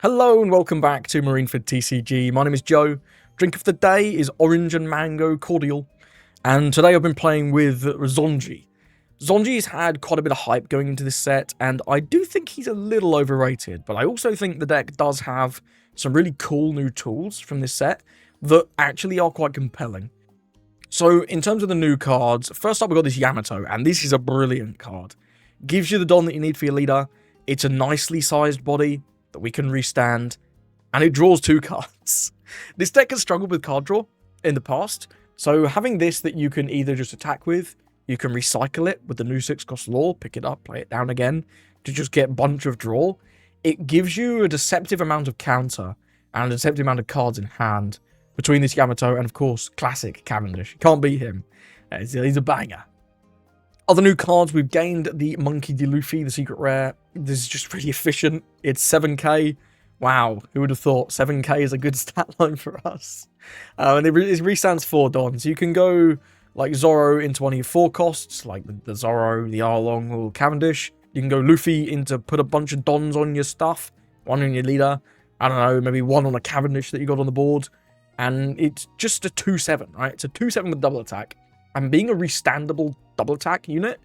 Hello and welcome back to Marineford TCG. My name is Joe. Drink of the day is orange and mango cordial. And today I've been playing with Zonji. Zonji's had quite a bit of hype going into this set, and I do think he's a little overrated, but I also think the deck does have some really cool new tools from this set that actually are quite compelling. So in terms of the new cards, first up we've got this Yamato, and this is a brilliant card. Gives you the Don that you need for your leader. It's a nicely sized body that we can restand, and it draws 2 cards. This deck has struggled with card draw in the past, so having this that you can either just attack with, you can recycle it with the new 6-cost lore, pick it up, play it down again, to just get a bunch of draw. It gives you a deceptive amount of counter, and a deceptive amount of cards in hand, between this Yamato and, of course, classic Cavendish. You can't beat him. He's a banger. Other new cards, we've gained the Monkey D. Luffy, the secret rare. This is just really efficient. It's 7k. Wow, who would have thought 7k is a good stat line for us? And it restands 4 Dons. You can go like Zoro into one of your 4 costs, like the Zoro, the Arlong, or Cavendish. You can go Luffy into put a bunch of Dons on your stuff, 1 on your leader. I don't know, maybe 1 on a Cavendish that you got on the board. And it's just a 2/7, right? It's a 2/7 with double attack. And being a restandable double attack unit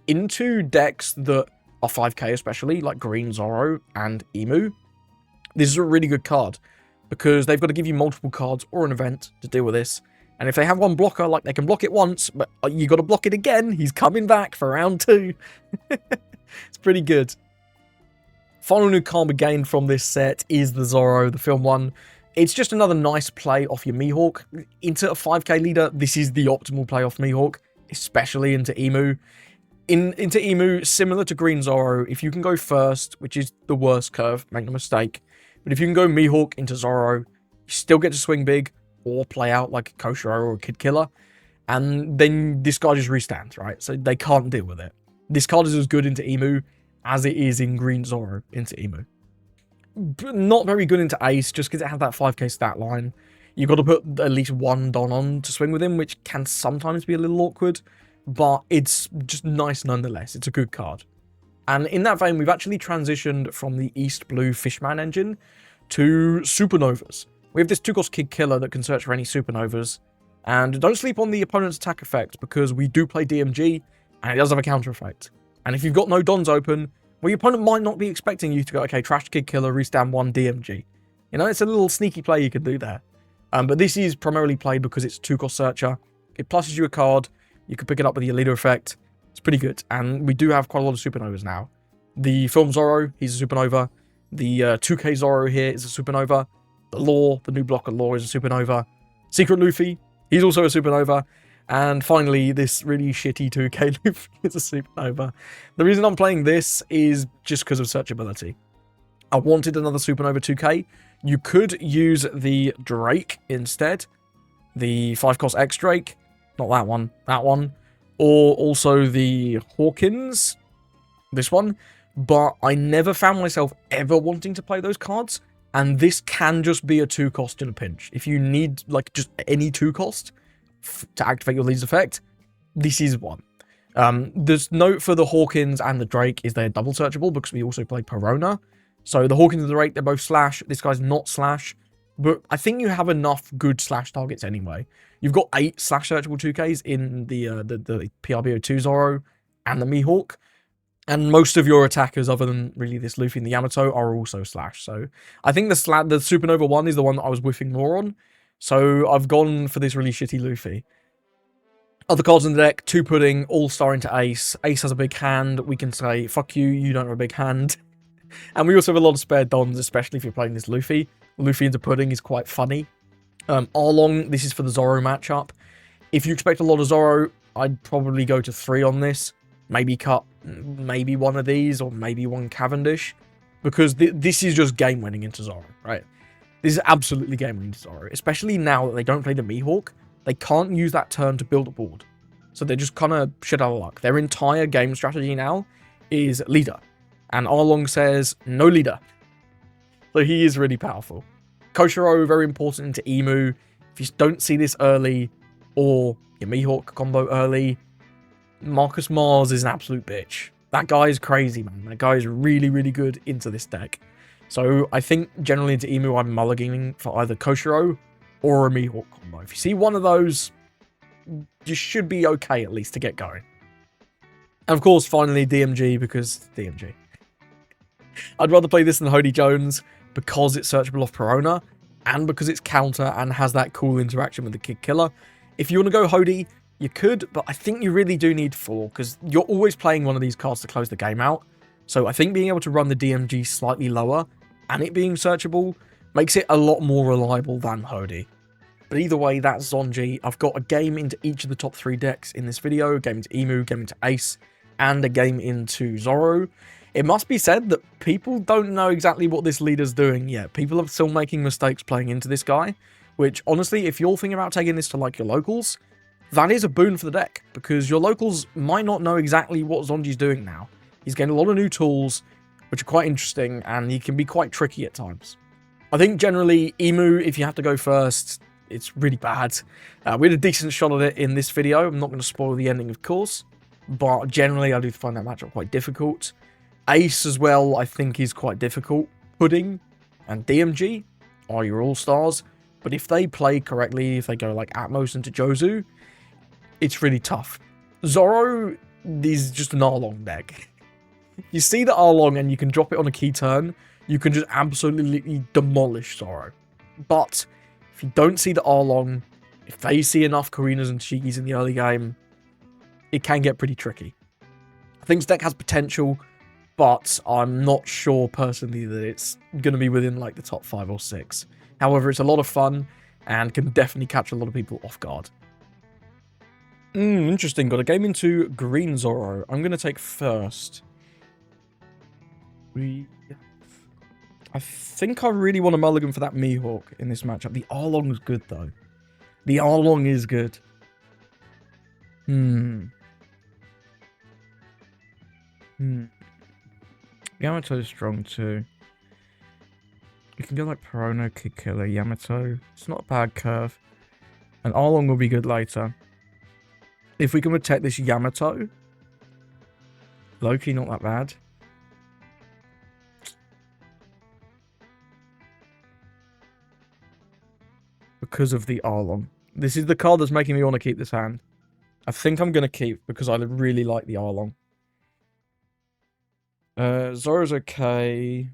into decks that are 5k especially, like Green Zoro and Emu, this is a really good card because they've got to give you multiple cards or an event to deal with this. And if they have one blocker, like they can block it once, but you got to block it again. He's coming back for round 2. It's pretty good. Final new card we gained from this set is the Zoro, the film one. It's just another nice play off your Mihawk. Into a 5k leader, this is the optimal play off Mihawk, especially into Emu. Into Emu, similar to Green Zoro, if you can go first, which is the worst curve, make no mistake, but if you can go Mihawk into Zoro, you still get to swing big, or play out like a Koshiro or a Kid Killer, and then this guy just restands, right? So they can't deal with it. This card is as good into Emu as it is in Green Zoro into Emu. Not very good into Ace, just because it has that 5k stat line. You've got to put at least 1 Don on to swing with him, which can sometimes be a little awkward, but it's just nice nonetheless. It's a good card. And in that vein, we've actually transitioned from the East Blue Fishman engine to Supernovas. We have this 2-cost Kid Killer that can search for any Supernovas, and don't sleep on the opponent's attack effect, because we do play DMG, and it does have a counter effect. And if you've got no Dons open, well, your opponent might not be expecting you to go, okay, trash Kid Killer, restand 1 DMG. You know, it's a little sneaky play you can do there. But this is primarily played because it's 2-cost Searcher. It pluses you a card. You can pick it up with your leader effect. It's pretty good. And we do have quite a lot of Supernovas now. The Film Zoro, he's a Supernova. The 2K Zoro here is a Supernova. The Lore, the new blocker Lore is a Supernova. Secret Luffy, he's also a Supernova. And finally, this really shitty 2k Luffy is a Supernova. The reason I'm playing this is just because of searchability. I wanted another Supernova 2k. You could use the Drake instead. The 5-cost X Drake. Not that one. That one. Or also the Hawkins. This one. But I never found myself ever wanting to play those cards. And this can just be a 2-cost in a pinch. If you need, like, just any 2-cost to activate your leader's effect, this is one. There's note for the Hawkins and the Drake is they're double searchable because we also play Perona. So the Hawkins and the Drake, they're both slash. This guy's not slash, but I think you have enough good slash targets anyway. You've got 8 slash searchable 2Ks in the PRBO2 Zoro and the Mihawk, and most of your attackers, other than really this Luffy and the Yamato, are also slash. So I think the Supernova one is the one that I was whiffing more on. So I've gone for this really shitty Luffy. Other cards in the deck, 2 Pudding, All-Star into Ace. Ace has a big hand. We can say, fuck you, you don't have a big hand. And we also have a lot of spare Dons, especially if you're playing this Luffy. Luffy into Pudding is quite funny. Arlong, this is for the Zoro matchup. If you expect a lot of Zoro, I'd probably go to 3 on this. Maybe cut maybe 1 of these, or maybe 1 Cavendish. Because this is just game winning into Zoro, right? This is absolutely game winning into Zoro. Especially now that they don't play the Mihawk. They can't use that turn to build a board. So they're just kind of shit out of luck. Their entire game strategy now is leader. And Arlong says, no leader. So he is really powerful. Koshiro, very important into Emu. If you don't see this early, or your Mihawk combo early, Marcus Mars is an absolute bitch. That guy is crazy, man. That guy is really, really good into this deck. So I think generally into Emu I'm mulliganing for either Koshiro or a Mihawk combo. If you see one of those, you should be okay at least to get going. And of course, finally DMG, because DMG. I'd rather play this than Hody Jones because it's searchable off Perona and because it's counter and has that cool interaction with the Kid Killer. If you want to go Hody, you could, but I think you really do need 4 because you're always playing one of these cards to close the game out. So I think being able to run the DMG slightly lower and it being searchable makes it a lot more reliable than Hody. But either way, that's Zonji. I've got a game into each of the top 3 decks in this video, a game into Emu, a game into Ace, and a game into Zoro. It must be said that people don't know exactly what this leader's doing yet. People are still making mistakes playing into this guy, which honestly, if you're thinking about taking this to like your locals, that is a boon for the deck, because your locals might not know exactly what Zonji's doing now. He's getting a lot of new tools, which are quite interesting, and he can be quite tricky at times. I think generally, Emu, if you have to go first, it's really bad. We had a decent shot at it in this video. I'm not going to spoil the ending, of course, but generally I do find that matchup quite difficult. Ace as well, I think, is quite difficult. Pudding and DMG are your all-stars, but if they play correctly, if they go like Atmos into Jozu, it's really tough. Zoro is just an Arlong deck. You see the Arlong and you can drop it on a key turn, you can just absolutely demolish Zoro. But if you don't see the Arlong, if they see enough Kuinas and Shigis in the early game, it can get pretty tricky. I think this deck has potential, but I'm not sure personally that it's going to be within like the top 5 or 6. However, it's a lot of fun and can definitely catch a lot of people off guard. Interesting. Got a game into Green Zoro. I'm going to take first. I think I really want to mulligan for that Mihawk in this matchup. The Arlong is good, though. The Arlong is good. Yamato is strong, too. You can go like Perona, Kid Killer, Yamato. It's not a bad curve. And Arlong will be good later. If we can protect this Yamato, low-key not that bad. Because of the Arlong. This is the card that's making me want to keep this hand. I think I'm going to keep because I really like the Arlong. Zoro's okay.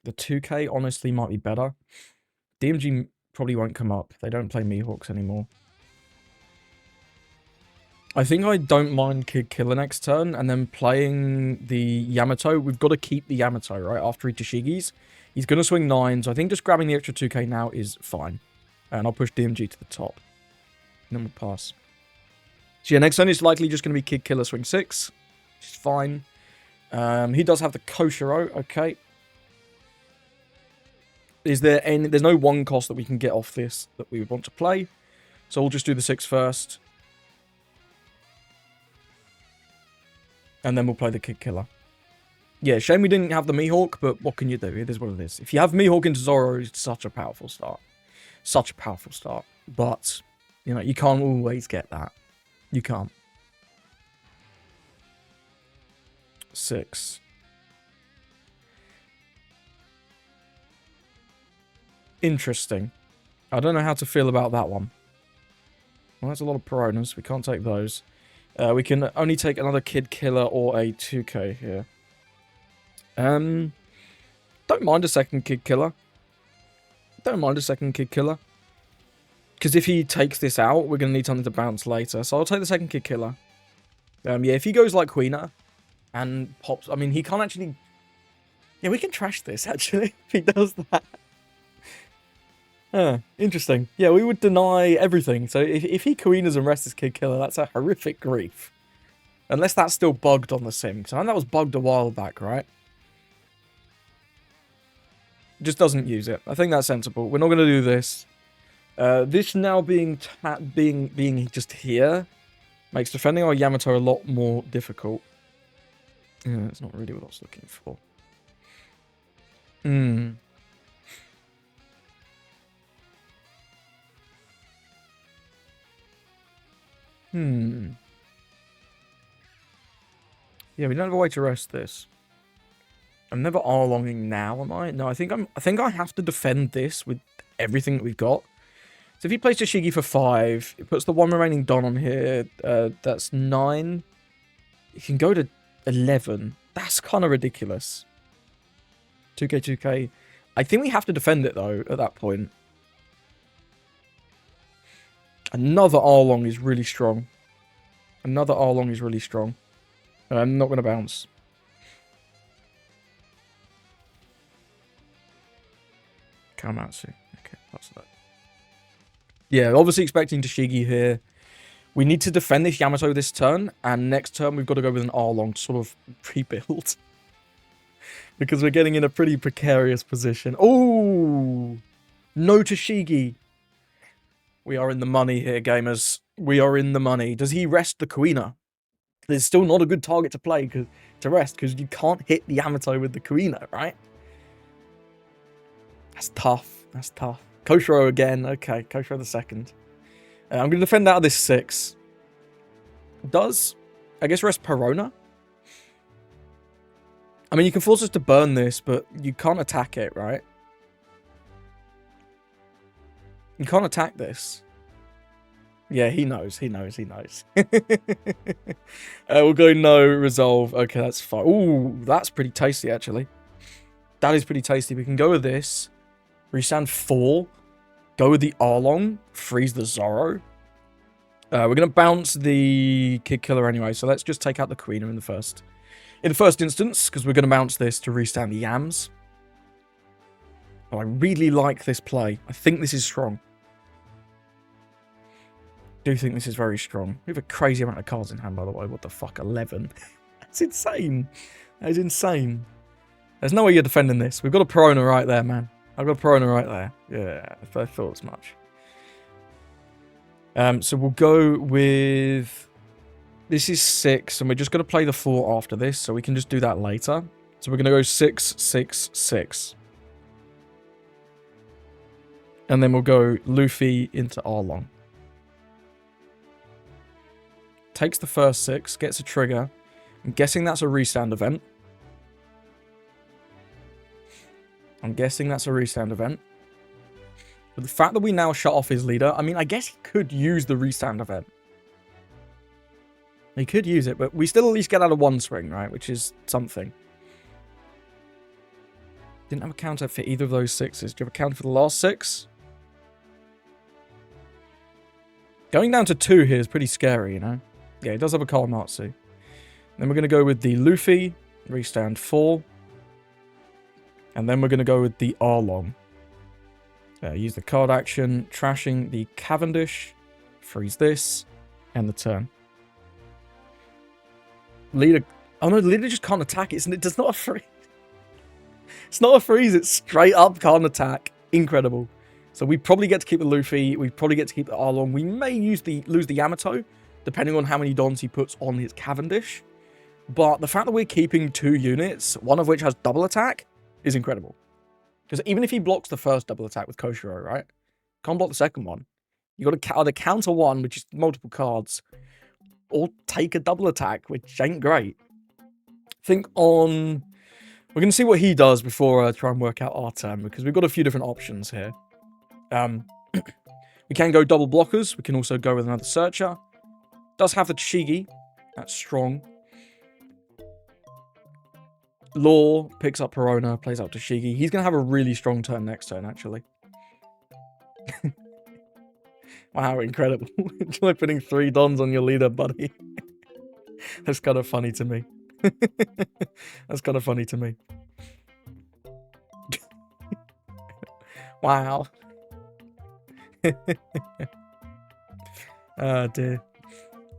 The 2K honestly might be better. DMG probably won't come up. They don't play Mihawks anymore. I think I don't mind Kid Killer next turn, and then playing the Yamato. We've got to keep the Yamato, right, after Itashigis. He's going to swing 9, so I think just grabbing the extra 2K now is fine. And I'll push DMG to the top. And then we'll pass. So yeah, next turn is likely just going to be Kid Killer swing 6, which is fine. He does have the Koshiro, okay. Is there any... There's no 1 cost that we can get off this that we would want to play. So we'll just do the 6 first. And then we'll play the Kid Killer. Yeah, shame we didn't have the Mihawk, but what can you do? It is what it is. If you have Mihawk into Zoro, it's such a powerful start. Such a powerful start. But, you know, you can't always get that. You can't. 6. Interesting. I don't know how to feel about that one. Well, that's a lot of Peronas. We can't take those. We can only take another Kid Killer or a 2K here. Don't mind a second Kid Killer. Don't mind a second Kid Killer. Because if he takes this out, we're going to need something to bounce later. So I'll take the second Kid Killer. Yeah, if he goes like Kuina and pops... I mean, he can't actually... Yeah, we can trash this, actually, if he does that. Interesting. Yeah, we would deny everything. So if he Kuinas and rests his Kid Killer, that's a horrific grief. Unless that's still bugged on the sim. Because I know that was bugged a while back, right? Just doesn't use it. I think that's sensible. We're not going to do this. This now being just here makes defending our Yamato a lot more difficult. Yeah, that's not really what I was looking for. Yeah, we don't have a way to rest this. I'm never R-longing now, am I? No, I think I have to defend this with everything that we've got. So if you place Shigi for 5, it puts the one remaining Don on here. That's 9. You can go to 11. That's kind of ridiculous. 2k, 2k. I think we have to defend it, though, at that point. Another R-long is really strong. Another R-long is really strong. I'm not going to bounce. Kamatsu. Okay, that's that. Yeah, obviously expecting Tashigi here. We need to defend this Yamato this turn, and next turn we've got to go with an R-long to sort of pre-build. Because we're getting in a pretty precarious position. Oh! No Tashigi. We are in the money here, gamers. We are in the money. Does he rest the Kuina? There's still not a good target to play, to rest, because you can't hit the Yamato with the Kuina, right? That's tough. That's tough. Koshiro again. Okay, Koshiro the second. I'm going to defend out of this 6. Does, I guess, rest Perona? I mean, you can force us to burn this, but you can't attack it, right? You can't attack this. Yeah, he knows. He knows. He knows. We'll go no resolve. Okay, that's fine. Ooh, that's pretty tasty, actually. That is pretty tasty. We can go with this. Restand 4. Go with the R-long. Freeze the Zoro. We're going to bounce the Kid Killer anyway, so let's just take out the Kuina in the first instance, because we're going to bounce this to restand the Yams. Oh, I really like this play. I think this is strong. I do think this is very strong. We have a crazy amount of cards in hand, by the way. What the fuck? 11. That's insane. That is insane. There's no way you're defending this. We've got a Perona right there, man. I've got a Perona right there. Yeah, I thought as much. So we'll go with... This is 6, and we're just going to play the 4 after this, so we can just do that later. So we're going to go 6, 6, 6. And then we'll go Luffy into R-long. Takes the first 6, gets a trigger. I'm guessing that's a restand event. But the fact that we now shut off his leader, I mean, I guess he could use the restand event. He could use it, but we still at least get out of 1 swing, right? Which is something. Didn't have a counter for either of those 6s. Do you have a counter for the last 6? Going down to 2 here is pretty scary, you know? Yeah, he does have a Kawamatsu. Then we're going to go with the Luffy, restand 4. And then we're going to go with the R-long. Use the card action, trashing the Cavendish, freeze this, and the turn. Leader... Oh no, the leader just can't attack it. It does not a freeze. It's not a freeze, it's straight up can't attack. Incredible. So we probably get to keep the Luffy, we probably get to keep the R-long. We may lose the Yamato, depending on how many dons he puts on his Cavendish. But the fact that we're keeping 2 units, one of which has double attack, is incredible. Because even if he blocks the first double attack with Koshiro, right? Can't block the second one. You got to either counter 1, which is multiple cards, or take a double attack, which ain't great. Think on... We're going to see what he does before I try and work out our turn, because we've got a few different options here. We can go double blockers. We can also go with another searcher. Does have the Tashigi. That's strong. Law picks up Perona, plays out Tashigi. He's going to have a really strong turn next turn, actually. Wow, incredible. Enjoy putting 3 dons on your leader, buddy. That's kind of funny to me. That's kind of funny to me. Wow. Oh, dear.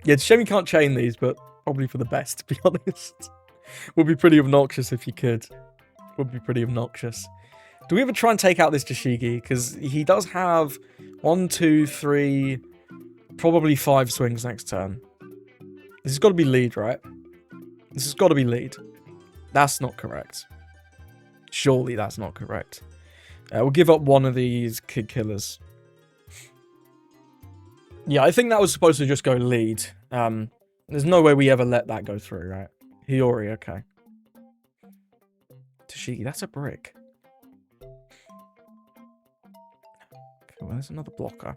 Yeah, it's a shame you can't chain these, but probably for the best, to be honest. Would be pretty obnoxious if you could. Would be pretty obnoxious. Do we ever try and take out this Tashigi? Because he does have 1, 2, 3, probably 5 swings next turn. This has got to be lead, right? This has got to be lead. That's not correct. Surely that's not correct. We'll give up one of these Kid Killers. Yeah, I think that was supposed to just go lead. There's no way we ever let that go through, right? Hiyori, okay. Tashigi, that's a brick. Okay, well, there's another blocker.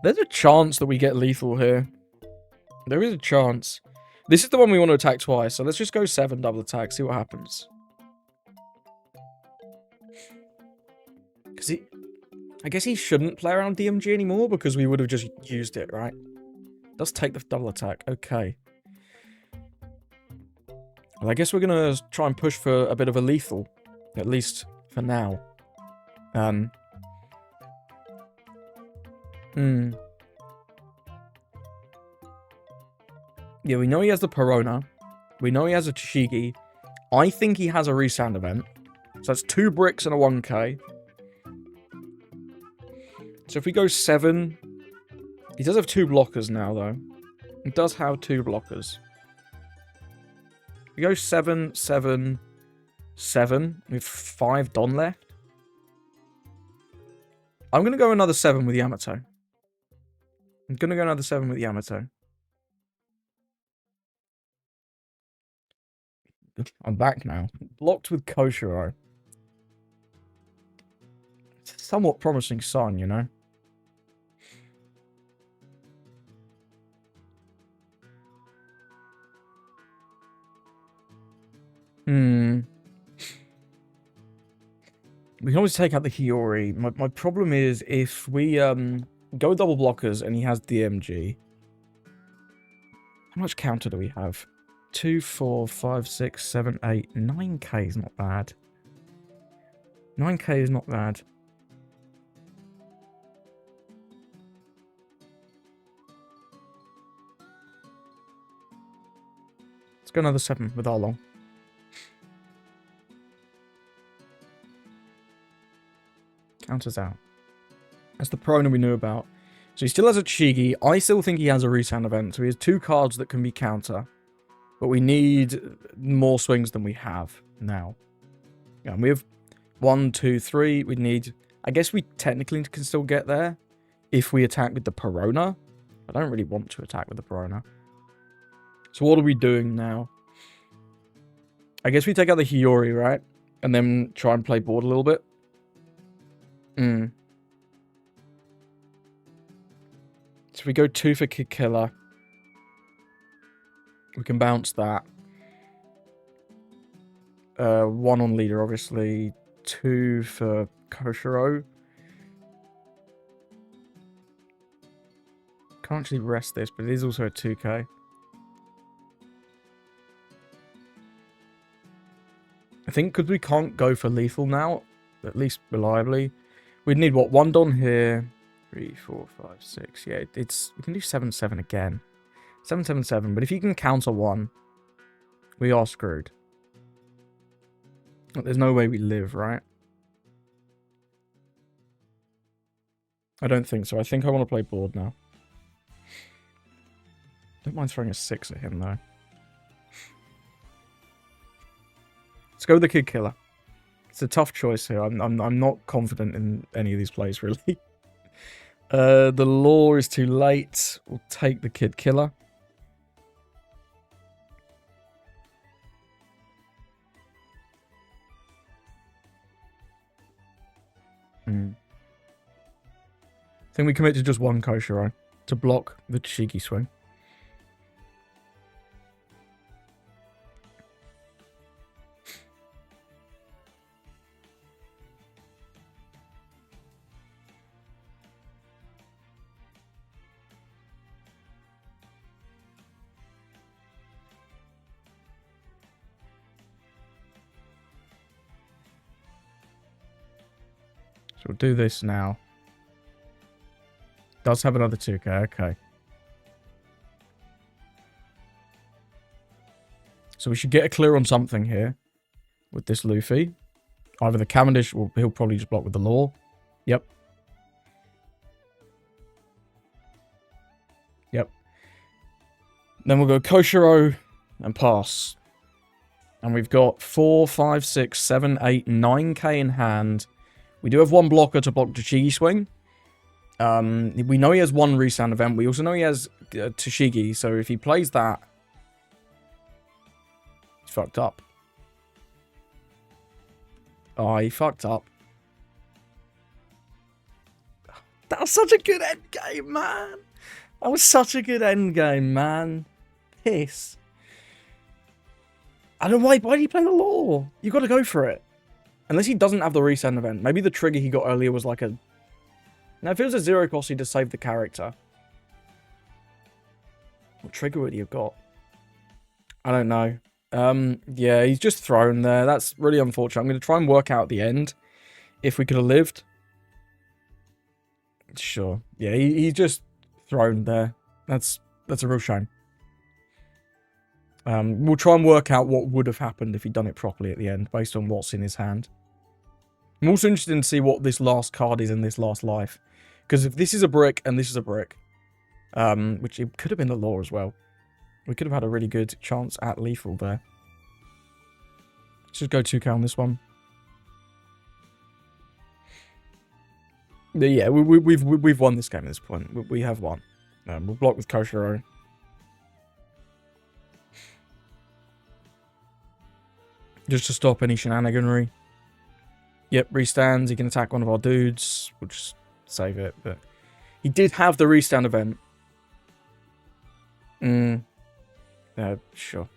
There's a chance that we get lethal here. There is a chance. This is the one we want to attack twice, so let's just go 7 double attack, see what happens. Because I guess he shouldn't play around DMG anymore because we would have just used it, right? Does take the double attack. Okay. Well, I guess we're going to try and push for a bit of a lethal. At least for now. Yeah, we know he has the Perona. We know he has a Tashigi. I think he has a resound event. So that's 2 bricks and a 1k. So if we go 7... He does have 2 blockers now, though. He does have 2 blockers. We go 7, 7, 7 with 5 Don left. I'm going to go another 7 with Yamato. I'm going to go another 7 with Yamato. I'm back now. Blocked with Koshiro. It's a somewhat promising sign, you know? We can always take out the Hiyori. My problem is if we go double blockers and he has DMG. How much counter do we have? 2, 4, 5, 6, 7, 8, 9k is not bad. 9k is not bad. Let's go another 7 with Arlong. Counters out. That's the Perona we knew about. So he still has a Chigi. I still think he has a resound event. So he has 2 cards that can be counter. But we need more swings than we have now. Yeah, and we have 1, 2, 3. We need... I guess we technically can still get there if we attack with the Perona. I don't really want to attack with the Perona. So what are we doing now? I guess we take out the Hiyori, right? And then try and play board a little bit. So if we go 2 for Kid Killer, we can bounce that. 1 on leader, obviously. 2 for Koshiro. Can't actually rest this, but it is also a 2k. I think because we can't go for lethal now, at least reliably, we'd need, what, 1 Don here. 3, 4, 5, 6. Yeah, it's... We can do 7, 7 again. 7, 7, 7. But if you can counter 1, we are screwed. There's no way we live, right? I don't think so. I think I want to play board now. Don't mind throwing a 6 at him, though. Let's go with the Kid Killer. It's a tough choice here. I'm not confident in any of these plays, really. The Law is too late. We'll take the Kid Killer. I think we commit to just 1 Koshiro to block the Shigi swing. So we'll do this now. Does have another 2k, okay. So we should get a clear on something here with this Luffy. Either the Cavendish, or he'll probably just block with the Law. Yep. Yep. Then we'll go Koshiro and pass. And we've got 4, 5, 6, 7, 8, 9k in hand. We do have 1 blocker to block Tashigi swing. We know he has 1 resound event. We also know he has Tashigi. So if he plays that, fucked up. Oh, he fucked up. That was such a good endgame, man. That was such a good endgame, man. Piss. I don't know why did he play the law? You got to go for it. Unless he doesn't have the reset event. Maybe the trigger he got earlier was like a... Now, if it was a 0 cost, he'd just save the character. What trigger would he have got? I don't know. Yeah, he's just thrown there. That's really unfortunate. I'm going to try and work out the end. If we could have lived. Sure. Yeah, he's just thrown there. That's a real shame. We'll try and work out what would have happened if he'd done it properly at the end, based on what's in his hand. I'm also interested to see what this last card is in this last life. Because if this is a brick and this is a brick, which it could have been the law as well, we could have had a really good chance at lethal there. Let's just go 2k on this one. But yeah, we've won this game at this point. We have won. We'll block with Koshiro. Just to stop any shenaniganry. Yep, restands. He can attack one of our dudes. We'll just save it. But he did have the restand event. Sure.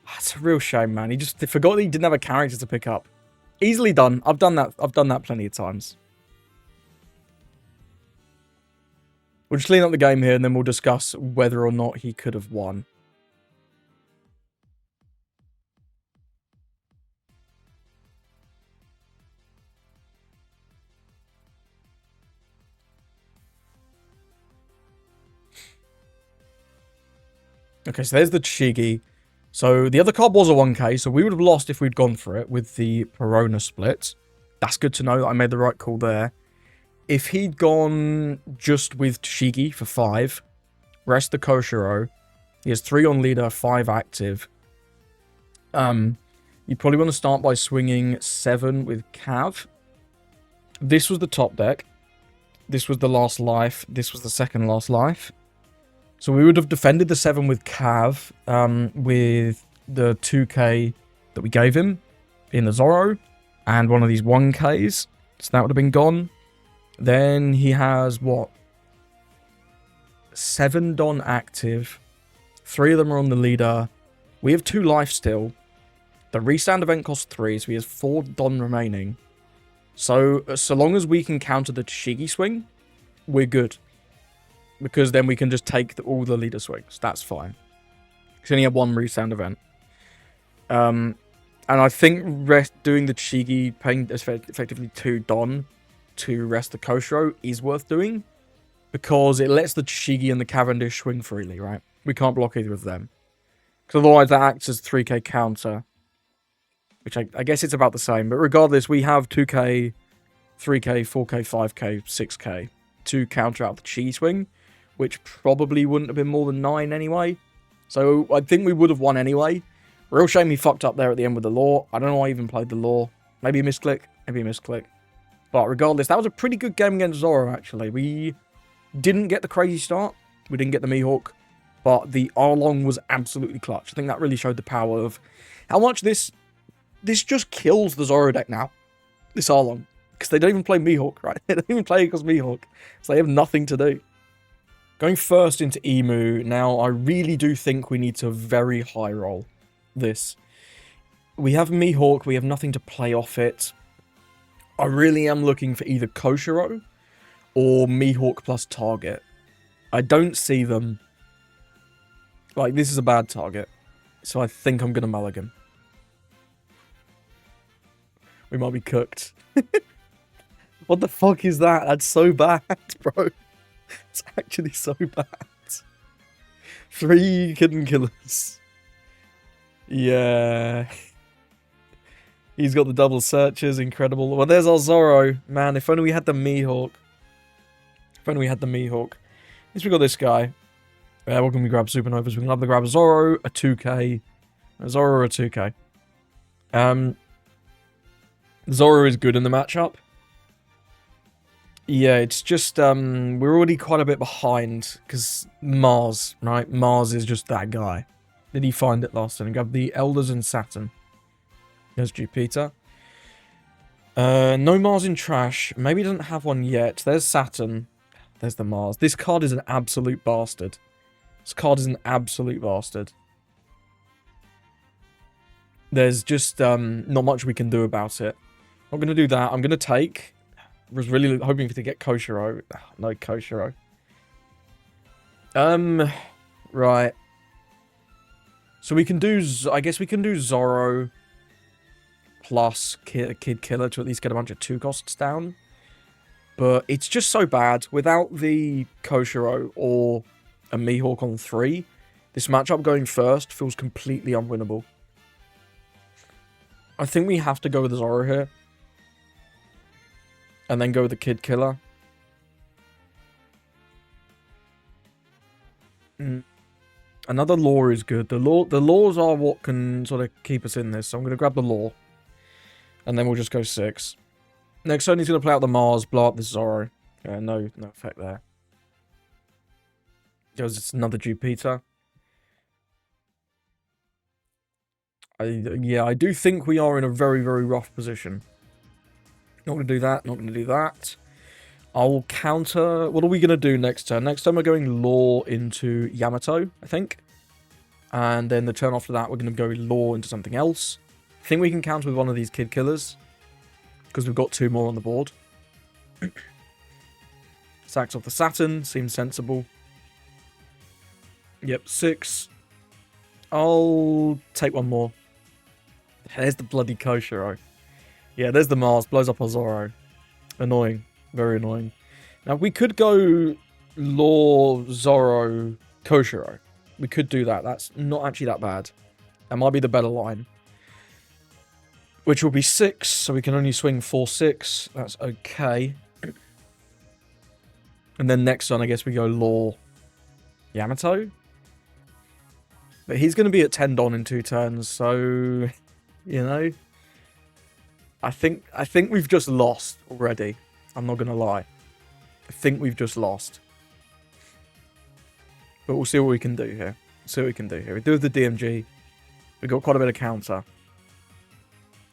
That's a real shame, man. He just forgot that he didn't have a character to pick up. Easily done. I've done that. I've done that plenty of times. We'll just clean up the game here, and then we'll discuss whether or not he could have won. Okay, so there's the Chigi. So the other card was a 1k, so we would have lost if we'd gone for it with the Perona split. That's good to know that I made the right call there. If he'd gone just with Shigi for 5, rest the Koshiro, he has 3 on leader, 5 active. You probably want to start by swinging 7 with Cav. This was the top deck. This was the last life. This was the second last life. So we would have defended the 7 with Cav, with the 2k that we gave him in the Zoro, and one of these 1ks. So that would have been gone. Then he has, what? 7 Don active. 3 of them are on the leader. We have 2 life still. The restand event costs 3, so he has 4 Don remaining. So long as we can counter the Shigi swing, we're good. Because then we can just take all the leader swings. That's fine. Because only have 1 restand event. And I think doing the Shigi, paying effectively 2 Don to rest the Koshiro is worth doing. Because it lets the Shigi and the Cavendish swing freely, right? We can't block either of them. Because otherwise that acts as 3k counter. Which I guess it's about the same. But regardless, we have 2k, 3k, 4k, 5k, 6k to counter out the Chi swing. Which probably wouldn't have been more than 9 anyway. So I think we would have won anyway. Real shame he fucked up there at the end with the law. I don't know why I even played the law. Maybe a misclick. Maybe a misclick. But regardless, that was a pretty good game against Zoro, actually. We didn't get the crazy start. We didn't get the Mihawk. But the Arlong was absolutely clutch. I think that really showed the power of how much this just kills the Zoro deck now. This Arlong. Because they don't even play Mihawk, right? They don't even play against Mihawk. So they have nothing to do. Going first into Emu. Now, I really do think we need to very high roll this. We have Mihawk. We have nothing to play off it. I really am looking for either Koshiro or Mihawk plus target. I don't see them. Like, this is a bad target. So I think I'm going to mulligan. We might be cooked. What the fuck is that? That's so bad, bro. It's actually so bad. 3 hidden killers. Yeah. He's got the double searches. Incredible. Well, there's our Zoro. Man, if only we had the Mihawk. If only we had the Mihawk. At least we got this guy. What can we grab? Supernovas. We can either grab a Zoro, a 2k. A Zoro or a 2k. Zoro is good in the matchup. Yeah, it's just, we're already quite a bit behind, because Mars, right? Mars is just that guy. Did he find it last time? Grab the Elders and Saturn. There's Jupiter. No Mars in trash. Maybe he doesn't have one yet. There's Saturn. There's the Mars. This card is an absolute bastard. This card is an absolute bastard. There's just, not much we can do about it. I'm going to do that. I'm going to take... was really hoping to get Koshiro. No Koshiro. Right. So we can do... I guess we can do Zoro plus Kid Killer to at least get a bunch of 2 costs down. But it's just so bad. Without the Koshiro or a Mihawk on 3, this matchup going first feels completely unwinnable. I think we have to go with Zoro here. And then go with the Kid Killer. Another lore is good. The laws are what can sort of keep us in this. So I'm going to grab the lore. And then we'll just go 6. Next turn he's going to play out the Mars, blow up the Zoro. No effect there. There's another Jupiter. Yeah, I do think we are in a very, very rough position. Not going to do that, not going to do that. I'll counter... What are we going to do next turn? Next turn we're going lore into Yamato, I think. And then the turn after that we're going to go lore into something else. I think we can counter with one of these Kid Killers. Because we've got 2 more on the board. Sacks off the Saturn, seems sensible. Yep, 6. I'll take one more. There's the bloody Koshiro. Yeah, there's the Mars. Blows up our Zoro. Annoying. Very annoying. Now, we could go Law, Zoro, Koshiro. We could do that. That's not actually that bad. That might be the better line. Which will be 6, so we can only swing 4-6. That's okay. And then next on, I guess we go Law, Yamato. But he's going to be at 10 Don in 2 turns, so... You know, I think we've just lost already. I'm not going to lie. I think we've just lost. But we'll see what we can do here. See what we can do here. We do have the DMG. We've got quite a bit of counter.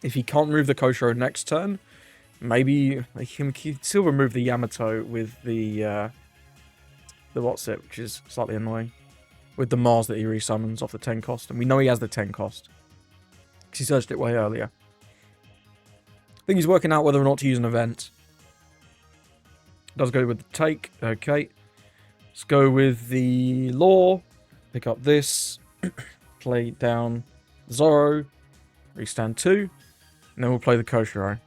If he can't remove the Koshiro next turn, maybe he can still remove the Yamato with the what's it, which is slightly annoying. With the Mars that he resummons off the 10 cost. And we know he has the 10 cost. Because he searched it way earlier. I think he's working out whether or not to use an event. Does go with the take. Okay. Let's go with the law. Pick up this. Play down Zoro. Restand 2. And then we'll play the Koshiro.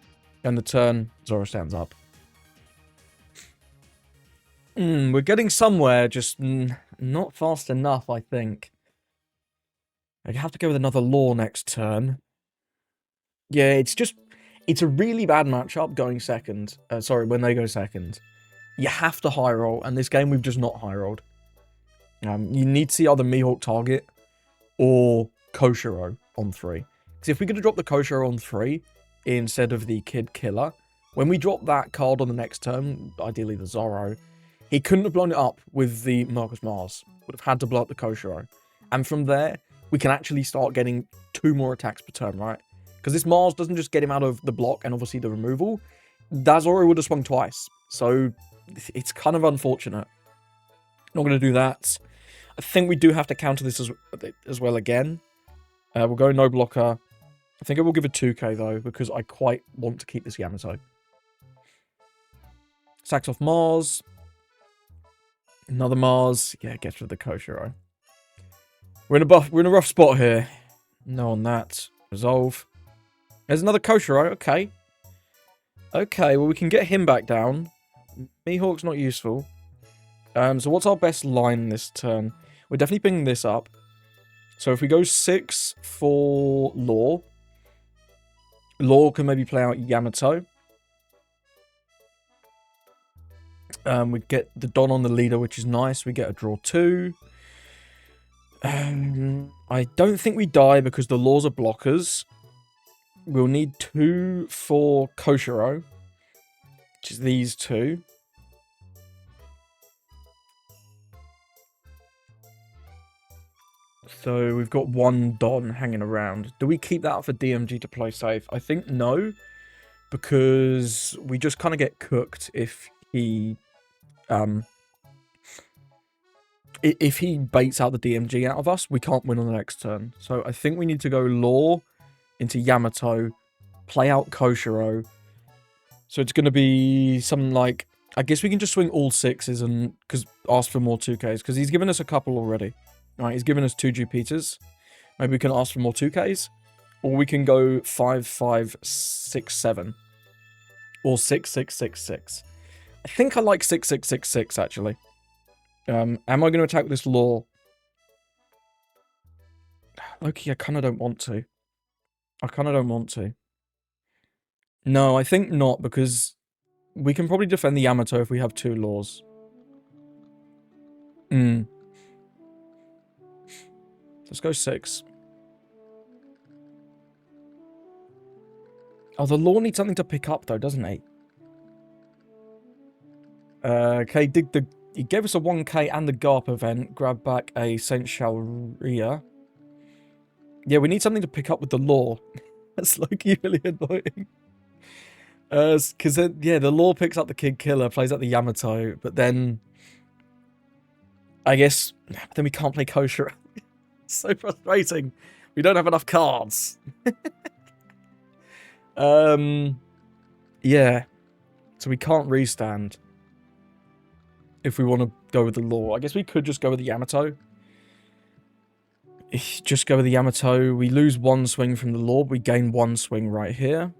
End the turn. Zoro stands up. We're getting somewhere. Just not fast enough, I think. I have to go with another law next turn. Yeah, it's a really bad matchup going second. Sorry, when they go second. You have to high roll, and this game we've just not high rolled. You need to see either Mihawk target or Koshiro on 3. Because if we're going to drop the Koshiro on 3 instead of the Kid Killer, when we drop that card on the next turn, ideally the Zoro, he couldn't have blown it up with the Marcus Mars. Would have had to blow up the Koshiro. And from there, we can actually start getting 2 more attacks per turn, right? Because this Mars doesn't just get him out of the block and obviously the removal. That Zoro would have swung twice. So it's kind of unfortunate. Not going to do that. I think we do have to counter this as well again. We'll go no blocker. I think I will give a 2k though, because I quite want to keep this Yamato. Sacks off Mars. Another Mars. Yeah, gets rid of the Koshiro. We're in a rough spot here. No on that. Resolve. There's another Koshiro. Okay. Okay, well we can get him back down. Mihawk's not useful. So what's our best line this turn? We're definitely picking this up. So if we go 6 for Law. Law can maybe play out Yamato. We get the Don on the leader, which is nice. We get a draw 2. I don't think we die because the laws are blockers. We'll need 2 for Koshiro, which is these 2. So we've got one Don hanging around. Do we keep that up for DMG to play safe? I think no, because we just kind of get cooked if he baits out the DMG out of us. We can't win on the next turn. So I think we need to go Law into Yamato, play out Koshiro. So it's going to be something like, I guess we can just swing all 6s and ask for more 2Ks, because he's given us a couple already. All right, he's given us 2 Jupiters. Maybe we can ask for more 2Ks, or we can go 5, 5, 6, 7, or 6, 6, 6, 6. I think I like 6, 6, 6, 6 actually. Am I going to attack with this Law? Loki, I kind of don't want to. No, I think not, because we can probably defend the Yamato if we have 2 Laws. Let's go 6. Oh, the Law needs something to pick up, though, doesn't he? Okay, he gave us a 1K and the Garp event. Grab back a Saint Shalria. Yeah, we need something to pick up with the Law. That's Loki really annoying. Because yeah, the Law picks up the Kid Killer, plays out the Yamato, but then I guess then we can't play Kosher. It's so frustrating. We don't have enough cards. Yeah. So we can't restand if we want to go with the Law. I guess we could just go with the Yamato. Just go with the Yamato. We lose 1 swing from the Law, but we gain 1 swing right here.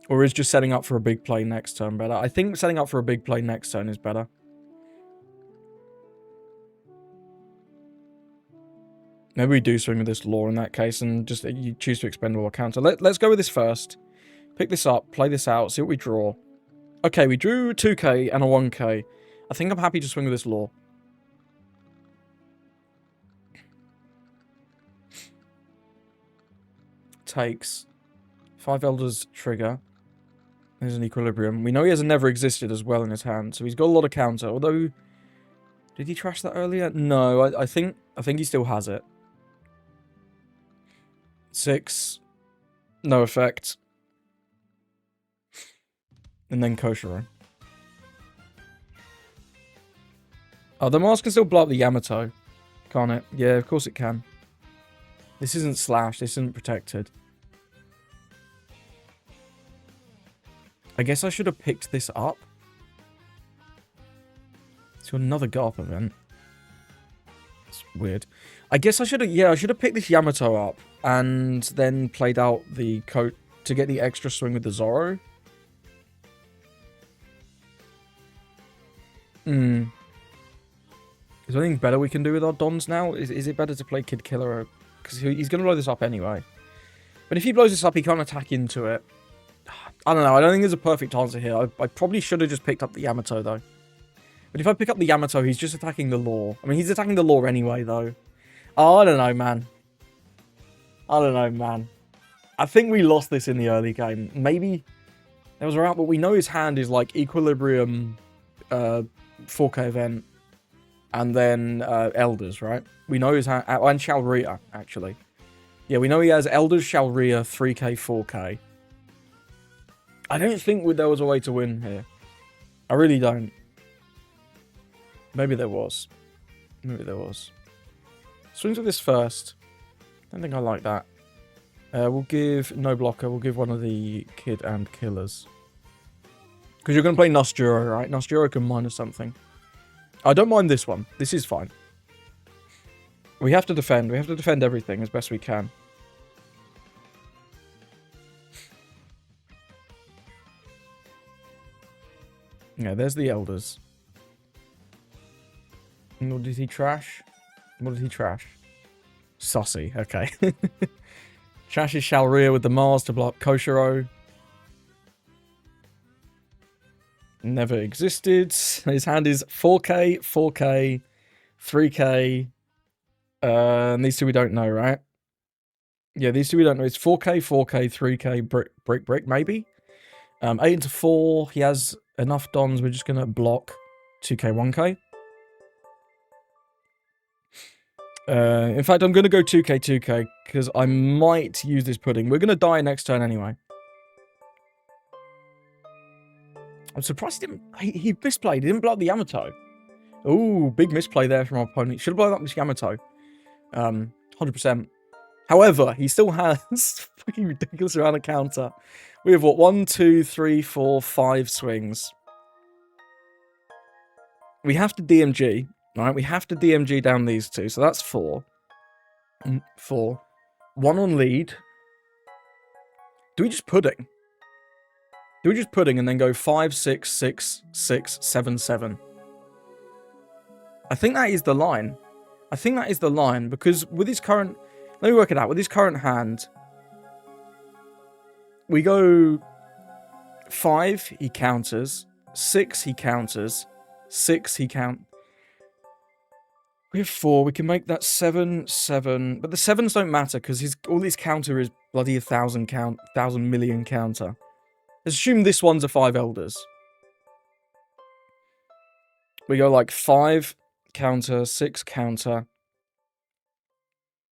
Or is just setting up for a big play next turn better? I think setting up for a big play next turn is better. Maybe we do swing with this Law in that case and just you choose to expend all counter. Let's go with this first. Pick this up, play this out, see what we draw. Okay, we drew 2K and a 1K. I think I'm happy to swing with this Law. Takes. 5 Elders trigger. There's an Equilibrium. We know he has a Never Existed as well in his hand, so he's got a lot of counter. Although, did he trash that earlier? No, I think he still has it. 6. No effect. And then Koshiro. Oh, the Mars can still blow up the Yamato. Can't it? Yeah, of course it can. This isn't Slash. This isn't protected. I guess I should have picked this up. It's another Garp event. It's weird. I guess I should have... Yeah, I should have picked this Yamato up and then played out the coat to get the extra swing with the Zoro. Is there anything better we can do with our Dons now? Is it better to play Kid Killer? Because he's going to blow this up anyway. But if he blows this up, he can't attack into it. I don't know. I don't think there's a perfect answer here. I probably should have just picked up the Yamato, though. But if I pick up the Yamato, he's just attacking the Law. I mean, he's attacking the Law anyway, though. Oh, I don't know, man. I think we lost this in the early game. Maybe there was a route, but we know his hand is like Equilibrium, 4K event, and then Elders, right? We know his hand, and Shalria, actually. Yeah, we know he has Elders, Shalria, 3K, 4K. I don't think there was a way to win here. I really don't. Maybe there was. Swings with this first. Don't think I like that. We'll give no blocker. We'll give one of the Kid and Killers. Because you're going to play Nosturo, right? Nosturo can minus something. I don't mind this one. This is fine. We have to defend. We have to defend everything as best we can. Yeah, there's the Elders. And what did he trash? Sussy, okay. Trashes Shalria with the Mars to block Koshiro. Never existed. His hand is 4K, 4K, 3K. And these two we don't know, right? Yeah, these two we don't know. It's 4K, 4K, 3K, brick, maybe. 8 into 4. He has enough Dons. We're just going to block 2K, 1K. In fact, I'm going to go 2k, 2k, because I might use this pudding. We're going to die next turn anyway. I'm surprised he misplayed. He didn't blow up the Yamato. Ooh, big misplay there from our opponent. Should have blown up this Yamato. 100%. However, he still has fucking ridiculous amount of counter. We have what? 1, 2, 3, 4, 5 swings. We have to DMG. Alright, we have to DMG down these two. So that's 4. 4. 1 on lead. Do we just pudding? Do we just pudding and then go 5, 6, 6, 6, 7, 7? I think that is the line. I think that is the line, because with his current... Let me work it out. With his current hand, we go 5, he counters. 6, he counters. 6, he count. We have 4. We can make that 7, 7. But the 7s don't matter, because all his counter is bloody 1,000 count, 1,000 million counter. Let's assume this one's a 5 elders. We go like 5 counter, 6 counter.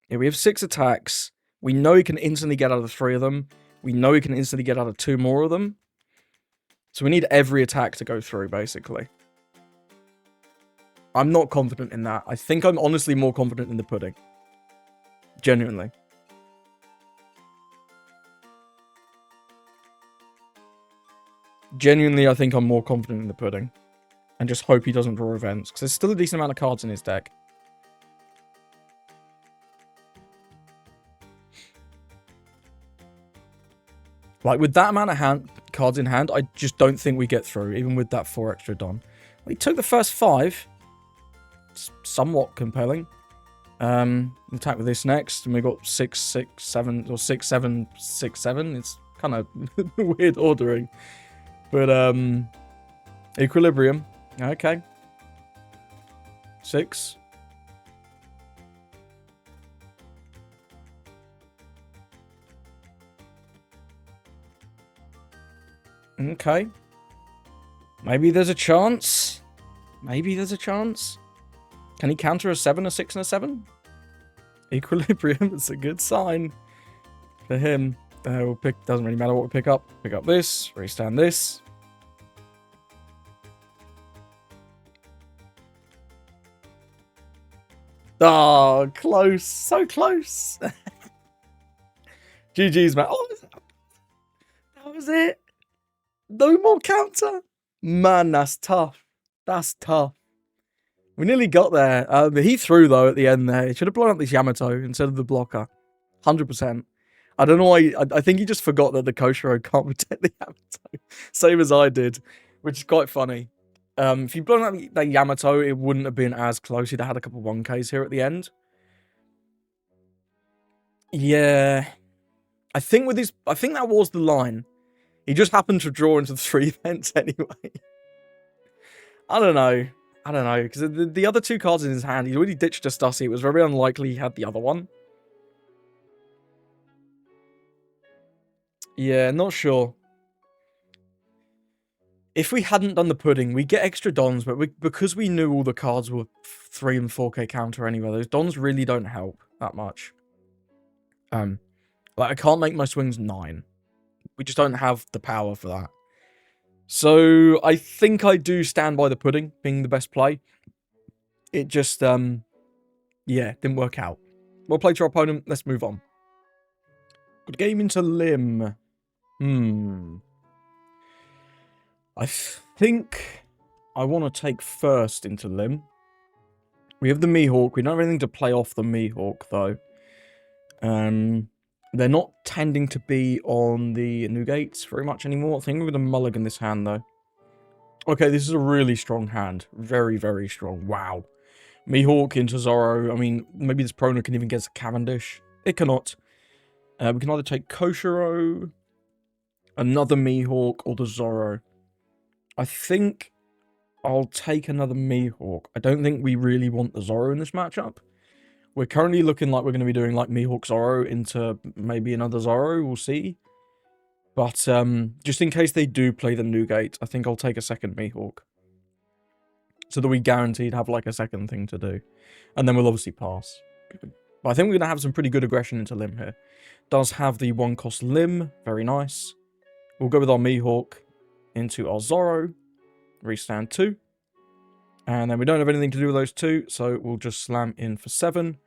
Yeah, we have 6 attacks. We know he can instantly get out of 3 of them. We know he can instantly get out of 2 more of them. So we need every attack to go through, basically. I'm not confident in that. I think I'm honestly more confident in the pudding. Genuinely. Genuinely, I think I'm more confident in the pudding. And just hope he doesn't draw events. Because there's still a decent amount of cards in his deck. Like, with that amount of cards in hand, I just don't think we get through, even with that 4 extra Don. Well, he took the first 5. It's somewhat compelling. Attack with this next, and we got 6, 6, 7, or 6, 7, 6, 7. It's kind of weird ordering. But, Equilibrium. Okay. 6. Okay. Maybe there's a chance. Maybe there's a chance. Can he counter a 7, a 6, and a 7? Equilibrium. It's a good sign for him. We'll pick. Doesn't really matter what we pick up. Pick up this. Restand this. Oh, close. So close. GG's, man. Oh, that was it. No more counter. Man, that's tough. That's tough. We nearly got there. He threw, though, at the end there. He should have blown up this Yamato instead of the blocker. 100%. I don't know why. I think he just forgot that the Koshiro can't protect the Yamato. Same as I did, which is quite funny. If he'd blown up that Yamato, it wouldn't have been as close. He'd have had a couple 1Ks here at the end. Yeah. I think that was the line. He just happened to draw into the 3 events anyway. I don't know. Because the other 2 cards in his hand, he'd already ditched a Stussy. It was very unlikely he had the other one. Yeah, not sure. If we hadn't done the pudding, we get extra Dons, but because we knew all the cards were 3 and 4k counter anyway, those Dons really don't help that much. Like, I can't make my swings 9. We just don't have the power for that. So, I think I do stand by the pudding being the best play. It just, yeah, didn't work out. Well played to our opponent. Let's move on. Good game into Lim. I think I want to take first into Lim. We have the Mihawk. We don't have anything to play off the Mihawk, though. They're not tending to be on the Nugates very much anymore. I think we're going to mulligan this hand, though. Okay, this is a really strong hand. Very, very strong. Wow. Mihawk into Zoro. I mean, maybe this Prona can even get a Cavendish. It cannot. We can either take Koshiro, another Mihawk, or the Zoro. I think I'll take another Mihawk. I don't think we really want the Zoro in this matchup. We're currently looking like we're going to be doing like Mihawk Zoro into maybe another Zoro. We'll see. But just in case they do play the Nugate, I think I'll take a second Mihawk. So that we guaranteed have like a second thing to do. And then we'll obviously pass. But I think we're going to have some pretty good aggression into Lim here. Does have the 1-cost Lim. Very nice. We'll go with our Mihawk into our Zoro. Restand 2. And then we don't have anything to do with those two, so we'll just slam in for 7.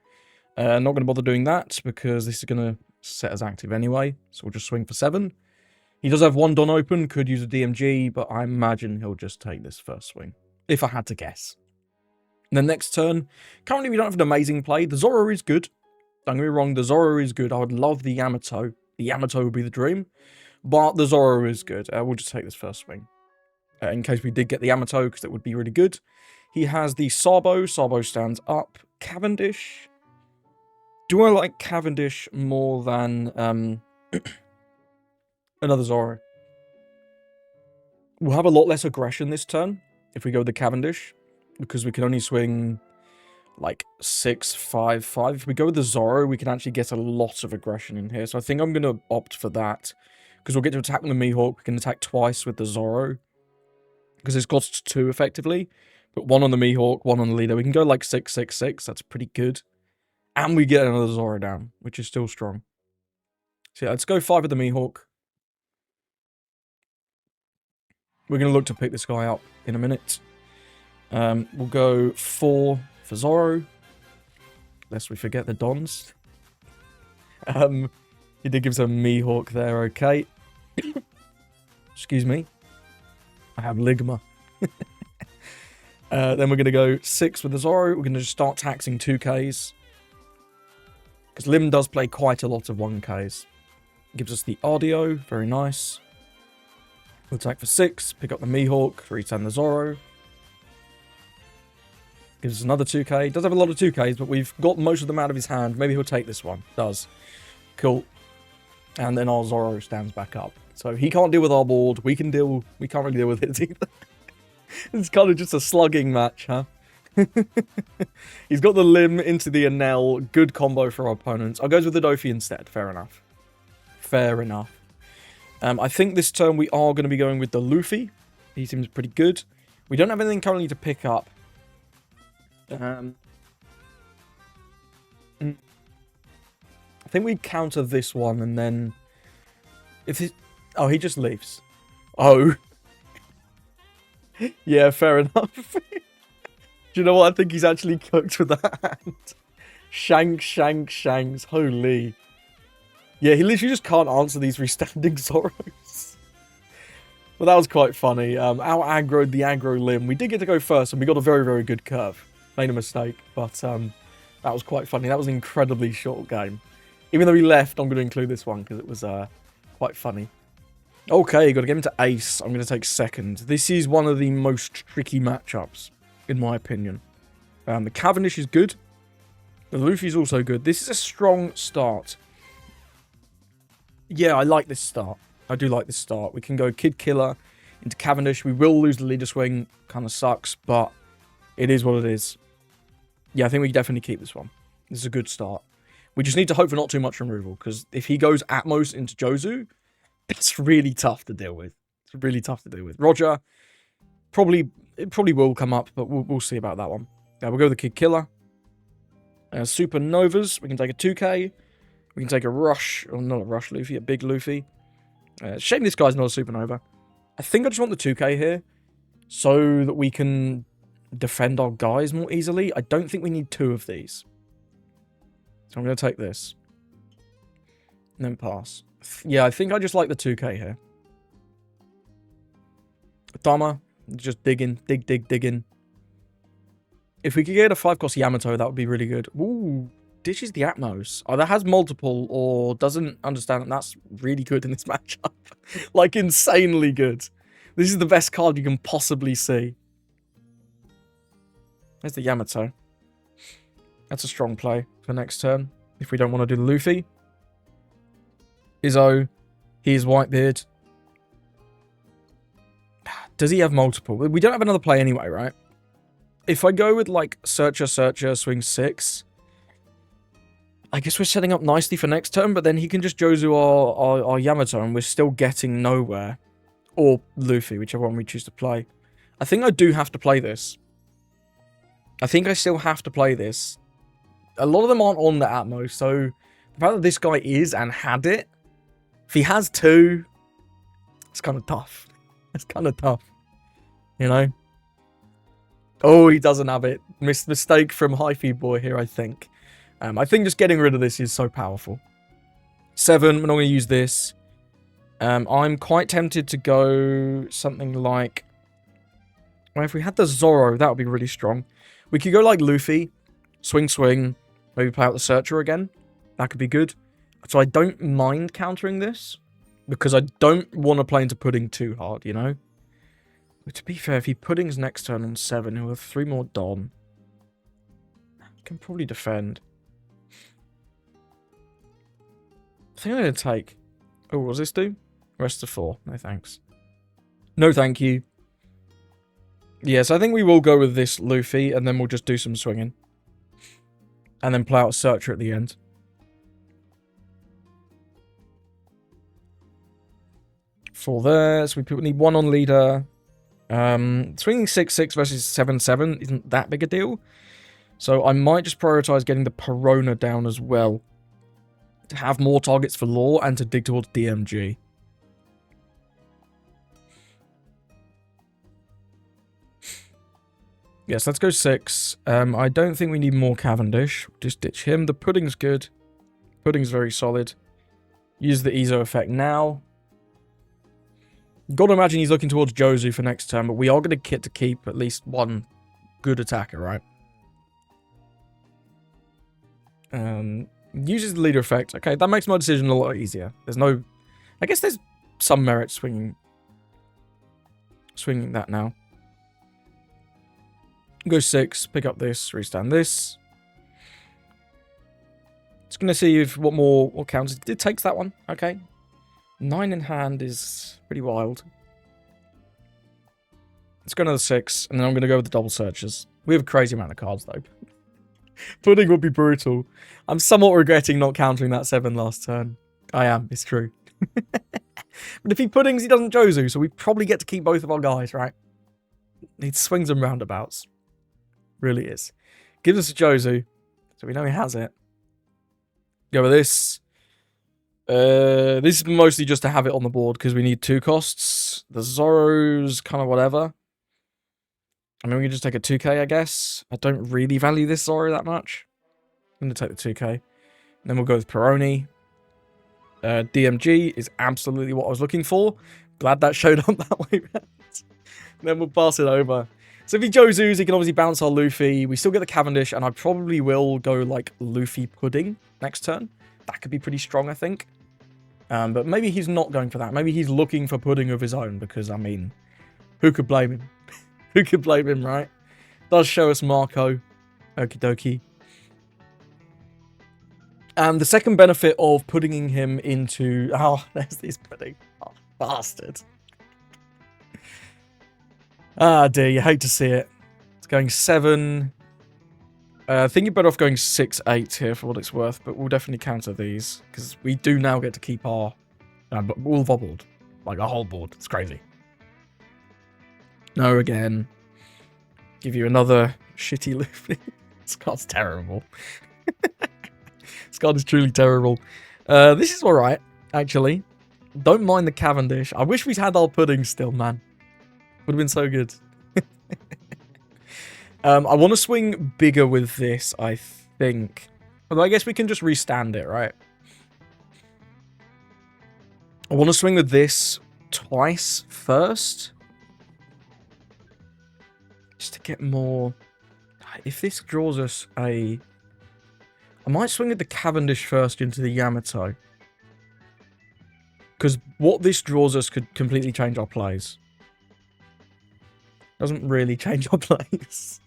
Not going to bother doing that, because this is going to set as active anyway. So we'll just swing for 7. He does have 1 Don open, could use a DMG, but I imagine he'll just take this first swing, if I had to guess. And then next turn, currently we don't have an amazing play. The Zoro is good. Don't get me wrong, the Zoro is good. I would love the Yamato. The Yamato would be the dream. But the Zoro is good. We'll just take this first swing. In case we did get the Yamato, because that would be really good. He has the Sabo. Sabo stands up. Cavendish. Do I like Cavendish more than another Zoro? We'll have a lot less aggression this turn if we go with the Cavendish, because we can only swing like 6, 5, 5. If we go with the Zoro, we can actually get a lot of aggression in here. So I think I'm going to opt for that, because we'll get to attack with the Mihawk. We can attack twice with the Zoro, because it's costs 2 effectively. But 1 on the Mihawk, 1 on the leader. We can go like 6, 6, 6. That's pretty good. And we get another Zoro down, which is still strong. So yeah, let's go 5 with the Mihawk. We're going to look to pick this guy up in a minute. We'll go 4 for Zoro. Lest we forget the Dons. He did give us a Mihawk there, okay. Excuse me. I have Ligma. Then we're going to go 6 with the Zoro. We're going to just start taxing 2Ks. Because Lim does play quite a lot of 1Ks. Gives us the audio. Very nice. We'll attack for 6. Pick up the Mihawk. Return the Zoro. Gives us another 2K. Does have a lot of 2Ks, but we've got most of them out of his hand. Maybe he'll take this one. Does. Cool. And then our Zoro stands back up. So he can't deal with our board. We can't really deal with it either. It's kind of just a slugging match, huh? He's got the Lim into the Enel. Good combo for our opponents. I'll go with the Dofi instead. Fair enough. Fair enough. I think this turn we are going to be going with the Luffy. He seems pretty good. We don't have anything currently to pick up. I think we counter this one and then... if he... oh, he just leaves. Oh. Yeah, fair enough. Do you know what? I think he's actually cooked with that hand. Shanks. Holy. Yeah, he literally just can't answer these freestanding Zoros. Well, that was quite funny. Out aggroed the aggro Lim. We did get to go first, and we got a very, very good curve. Made a mistake, but that was quite funny. That was an incredibly short game. Even though he left, I'm going to include this one, because it was quite funny. Okay, got to get him to ace. I'm going to take second. This is one of the most tricky matchups, in my opinion. The Cavendish is good. The Luffy's also good. This is a strong start. Yeah, I like this start. I do like this start. We can go Kid Killer into Cavendish. We will lose the leader swing. Kind of sucks, but it is what it is. Yeah, I think we definitely keep this one. This is a good start. We just need to hope for not too much removal, because if he goes Atmos into Jozu, it's really tough to deal with. It's really tough to deal with. Roger, it probably will come up, but we'll see about that one. We'll go with the Kid Killer. Supernovas. We can take a 2K. We can take a Rush, or not a Rush Luffy, a big Luffy. Shame this guy's not a Supernova. I think I just want the 2K here, so that we can defend our guys more easily. I don't think we need 2 of these. So I'm going to take this. And then pass. Yeah, I think I just like the 2K here. Dama, just digging. Digging. If we could get a 5-cost Yamato, that would be really good. Ooh, dishes the Atmos. Oh, that has multiple, or doesn't understand that that's really good in this matchup. Like, insanely good. This is the best card you can possibly see. There's the Yamato. That's a strong play for next turn, if we don't want to do the Luffy. Izzo. Here's Whitebeard. Does he have multiple? We don't have another play anyway, right? If I go with, like, Searcher, swing 6, I guess we're setting up nicely for next turn, but then he can just Jozu our Yamato, and we're still getting nowhere. Or Luffy, whichever one we choose to play. I think I do have to play this. I think I still have to play this. a lot of them aren't on the Atmos, so the fact that this guy is and had it, if he has 2, it's kind of tough. It's kind of tough, you know? Oh, he doesn't have it. Mistake from Hyphy Boy here, I think. I think just getting rid of this is so powerful. 7, we're not going to use this. I'm quite tempted to go something like... Well, if we had the Zoro, that would be really strong. We could go like Luffy, swing, maybe play out the Searcher again. That could be good. So I don't mind countering this, because I don't want to play into Pudding too hard, you know? But to be fair, if he Pudding's next turn on 7, he'll have 3 more Don. Can probably defend. I think I'm going to take... Oh, what does this do? Rest of 4. No thanks. No thank you. Yes, I think we will go with this Luffy, and then we'll just do some swinging. And then play out a Searcher at the end. For there, so we need 1 on leader. Swinging 6-6 versus 7-7 isn't that big a deal. So I might just prioritize getting the Perona down as well. To have more targets for Law and to dig towards DMG. Yes, let's go 6. I don't think we need more Cavendish. Just ditch him. The Pudding's good. Pudding's very solid. Use the Ezo effect now. Gotta imagine he's looking towards Jozu for next turn, but we are going to get to keep at least 1 good attacker, right? Uses the leader effect. Okay, that makes my decision a lot easier. There's no... I guess there's some merit swinging that now. Go 6, pick up this, restand this. Just going to see if what counts. It takes that one. Okay. 9 in hand is pretty wild. Let's go another 6, and then I'm going to go with the double searches. We have a crazy amount of cards, though. Pudding would be brutal. I'm somewhat regretting not countering that 7 last turn. I am, it's true. But if he Puddings, he doesn't Jozu, so we probably get to keep both of our guys, right? He swings and roundabouts. Really is. Gives us a Jozu, so we know he has it. Go with this. This is mostly just to have it on the board because we need 2 costs. The Zoro's kind of whatever. I mean, we can just take a 2k, I guess. I don't really value this Zoro that much. I'm going to take the 2k. And then we'll go with Peroni. DMG is absolutely what I was looking for. Glad that showed up that way round. Then we'll pass it over. So if he Jozu's, he can obviously bounce our Luffy. We still get the Cavendish, and I probably will go like Luffy Pudding next turn. That could be pretty strong, I think. But maybe he's not going for that. Maybe he's looking for Pudding of his own, because, I mean, who could blame him? Who could blame him, right? Does show us Marco. Okie dokie. And the second benefit of putting him into... Oh, there's this Pudding. Oh, bastard. Ah, dear, you hate to see it. It's going 7. I think you're better off going 6-8 here for what it's worth, but we'll definitely counter these, because we do now get to keep our... all of our board. Like, our whole board. It's crazy. No, again. Give you another shitty Luffy. This card's terrible. This card is truly terrible. This is alright, actually. Don't mind the Cavendish. I wish we'd had our Pudding still, man. Would have been so good. I want to swing bigger with this, I think. Although I guess we can just restand it, right? I want to swing with this twice first. Just to get more... If this draws us a... I might swing with the Cavendish first into the Yamato. Because what this draws us could completely change our plays. Doesn't really change our plays.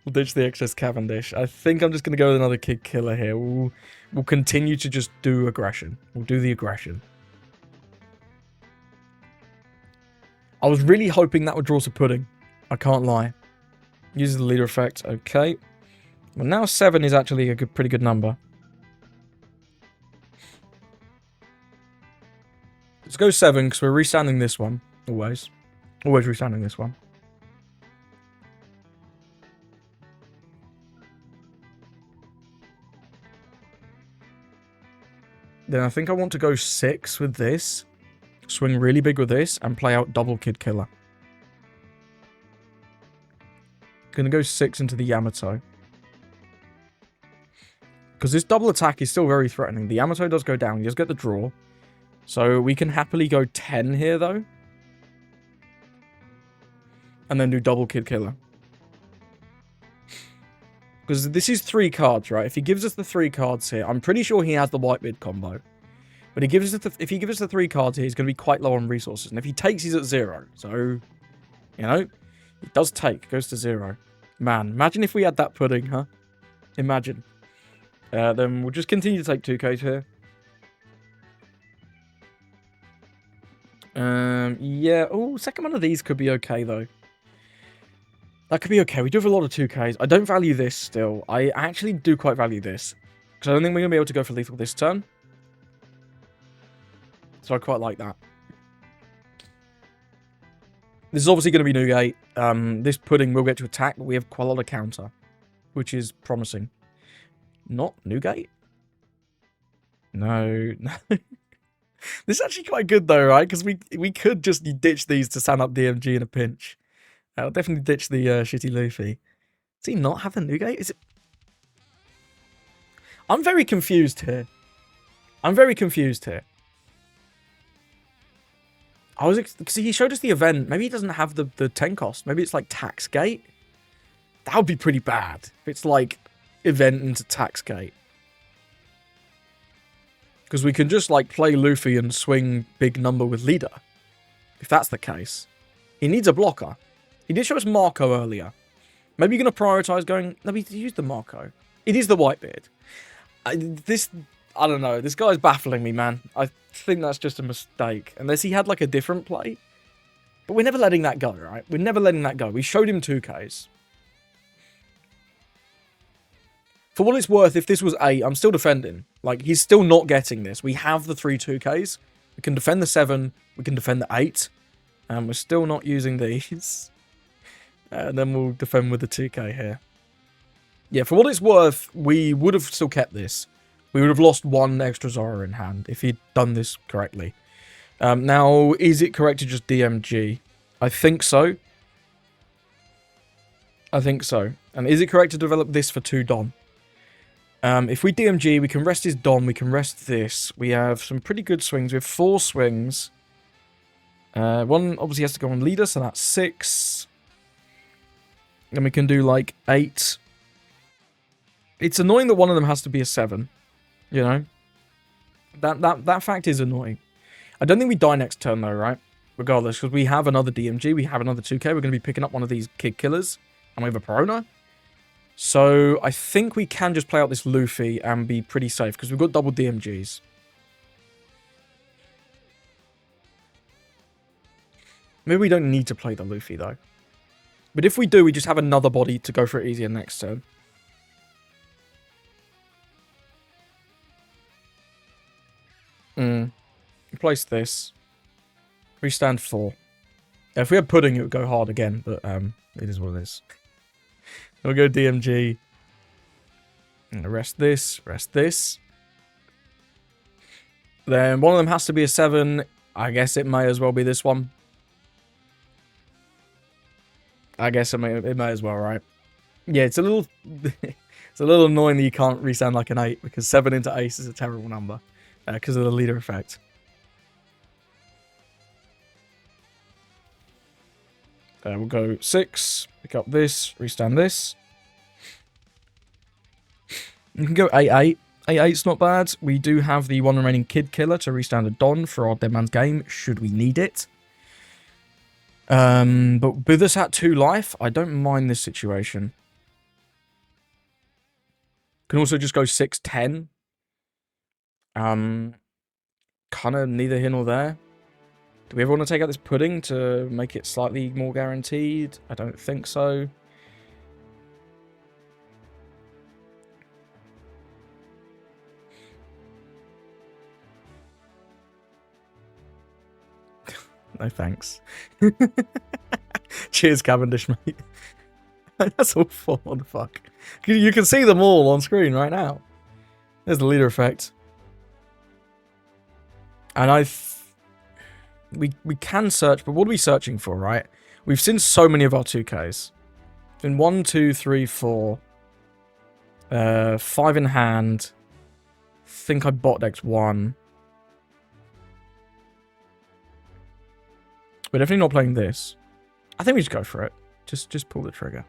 We'll ditch the excess Cavendish. I think I'm just going to go with another Kid Killer here. We'll continue to just do aggression. We'll do the aggression. I was really hoping that would draw us a Pudding. I can't lie. Use the leader effect. Okay. Well, now 7 is actually a pretty good number. Let's go 7 because we're restanding this one. Always. Always restanding this one. then I think I want to go 6 with this. Swing really big with this and play out double Kid Killer. Gonna go 6 into the Yamato. Because this double attack is still very threatening. The Yamato does go down. You just get the draw. So we can happily go 10 here, though. And then do double Kid Killer. Because this is 3 cards, right? If he gives us the 3 cards here, I'm pretty sure he has the Whitebeard combo. But if he gives us the 3 cards here, he's going to be quite low on resources. And if he takes, he's at 0. So, you know, it does take. Goes to 0. Man, imagine if we had that pudding, huh? Imagine. Then we'll just continue to take 2Ks here. Yeah. Oh, second one of these could be okay, though. That could be okay. We do have a lot of 2Ks. I don't value this still. I actually do quite value this. Because I don't think we're going to be able to go for lethal this turn. So I quite like that. This is obviously going to be Newgate. This pudding will get to attack, but we have quite a lot of counter. Which is promising. Not Newgate? No. This is actually quite good though, right? Because we could just ditch these to stand up DMG in a pinch. I'll definitely ditch the shitty Luffy. Does he not have the Newgate? Is it... I'm very confused here. Because he showed us the event. Maybe he doesn't have the 10 cost. Maybe it's like tax gate. That would be pretty bad. If it's like event into tax gate. Because we can just like play Luffy and swing big number with leader. If that's the case. He needs a blocker. He did show us Marco earlier. Maybe you're going to prioritize going... No, he used the Marco. It is the Whitebeard. I don't know. This guy's baffling me, man. I think that's just a mistake. Unless he had like a different play. But we're never letting that go, right? We're never letting that go. We showed him 2Ks. For what it's worth, if this was 8, I'm still defending. Like, he's still not getting this. We have the 3 2Ks. We can defend the 7. We can defend the 8. And we're still not using these. And then we'll defend with the 2K here. Yeah, for what it's worth, we would have still kept this. We would have lost 1 extra Zoro in hand if he'd done this correctly. Now, is it correct to just DMG? I think so. And is it correct to develop this for 2 Don? If we DMG, we can rest his Don, we can rest this. We have some pretty good swings. We have 4 swings. One obviously has to go on leader, so that's 6. And we can do like 8. It's annoying that one of them has to be a 7. You know? That fact is annoying. I don't think we die next turn though, right? Regardless, because we have another DMG, we have another 2K, we're going to be picking up one of these Kid Killers. And we have a Perona. So I think we can just play out this Luffy and be pretty safe, because we've got double DMGs. Maybe we don't need to play the Luffy though. But if we do, we just have another body to go for it easier next turn. Place this. Restand 4. If we had pudding, it would go hard again, but it is what it is. We'll go DMG. Rest this. Rest this. Then one of them has to be a 7. I guess it may as well be this one. I guess it may as well, right? Yeah, it's a little it's a little annoying that you can't restand like an 8 because 7 into ace is a terrible number because of the leader effect. We'll go 6, pick up this, restand this. You can go 8-8. 8-8's not bad. We do have the 1 remaining Kid Killer to restand a Don for our Dead Man's Game, should we need it. But with us at 2 life, I don't mind this situation. Can also just go 6-10. Kind of neither here nor there. Do we ever want to take out this pudding to make it slightly more guaranteed? I don't think so. No thanks. Cheers, Cavendish, mate. That's all 4. What the fuck? You can see them all on screen right now. There's the leader effect. And we can search, but what are we searching for, right? We've seen so many of our 2Ks. Been 1, 2, 3, 4. 5 in hand. Think I bot decked 1. We're definitely not playing this. I think we just go for it. Just pull the trigger.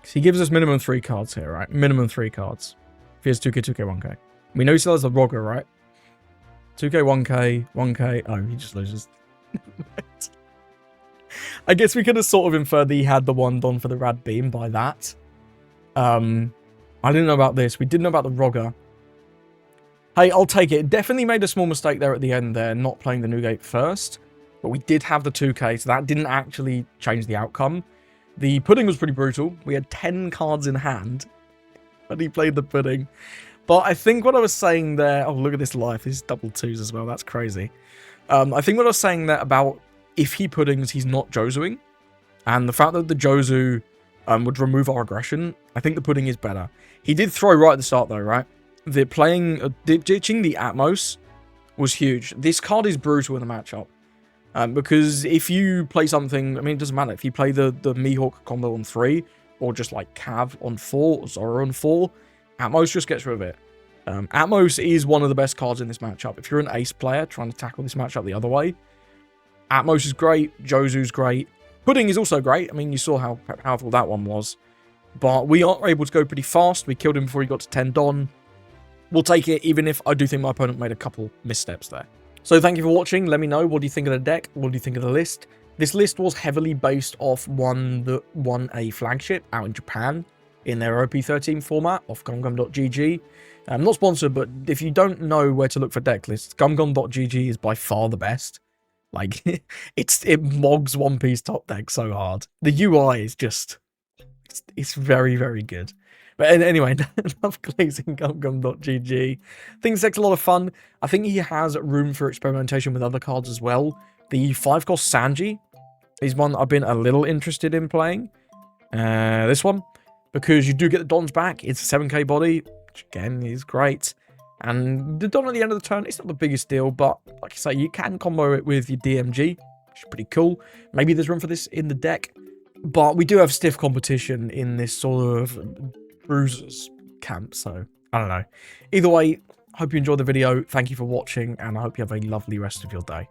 So he gives us minimum 3 cards here, right? Minimum 3 cards. If he has 2K, 2K, 1K. We know he still has the Rogger, right? 2K, 1K, 1K. Oh, he just loses. I guess we could have sort of inferred that he had the one done for the Rad Beam by that. I didn't know about this. We did know about the Rogger. Hey, I'll take it. Definitely made a small mistake there at the end there, not playing the new gate first. But we did have the 2K, so that didn't actually change the outcome. The pudding was pretty brutal. We had 10 cards in hand when he played the pudding. But I think what I was saying there... Oh, look at this life. These double 2s as well. That's crazy. I think what I was saying there about if he puddings, he's not Jozuing. And the fact that the Jozu would remove our aggression, I think the pudding is better. He did throw right at the start though, right? The ditching the Atmos was huge. This card is brutal in the matchup. Because if you play something, I mean, it doesn't matter. If you play the Mihawk combo on 3, or just like Cav on 4, or Zoro on 4, Atmos just gets rid of it. Atmos is one of the best cards in this matchup. If you're an ace player trying to tackle this matchup the other way, Atmos is great, Jozu's great. Pudding is also great. I mean, you saw how powerful that one was. But we are able to go pretty fast. We killed him before he got to 10 Don. We'll take it, even if I do think my opponent made a couple missteps there. So thank you for watching. Let me know, what do you think of the deck? What do you think of the list? This list was heavily based off the 1A flagship out in Japan in their OP13 format off gumgum.gg. I'm not sponsored, but if you don't know where to look for deck lists, gumgum.gg is by far the best. Like, it mogs One Piece top deck so hard. The UI is just... It's very, very good. But anyway, enough glazing gumgum.gg. I think this deck's a lot of fun. I think he has room for experimentation with other cards as well. The 5-cost Sanji is one that I've been a little interested in playing. This one, because you do get the Dons back. It's a 7k body, which again is great. And the Don at the end of the turn, it's not the biggest deal, but like I say, you can combo it with your DMG, which is pretty cool. Maybe there's room for this in the deck. But we do have stiff competition in this sort of Rosas camp, so I don't know. Either way, hope you enjoyed the video. Thank you for watching, and I hope you have a lovely rest of your day.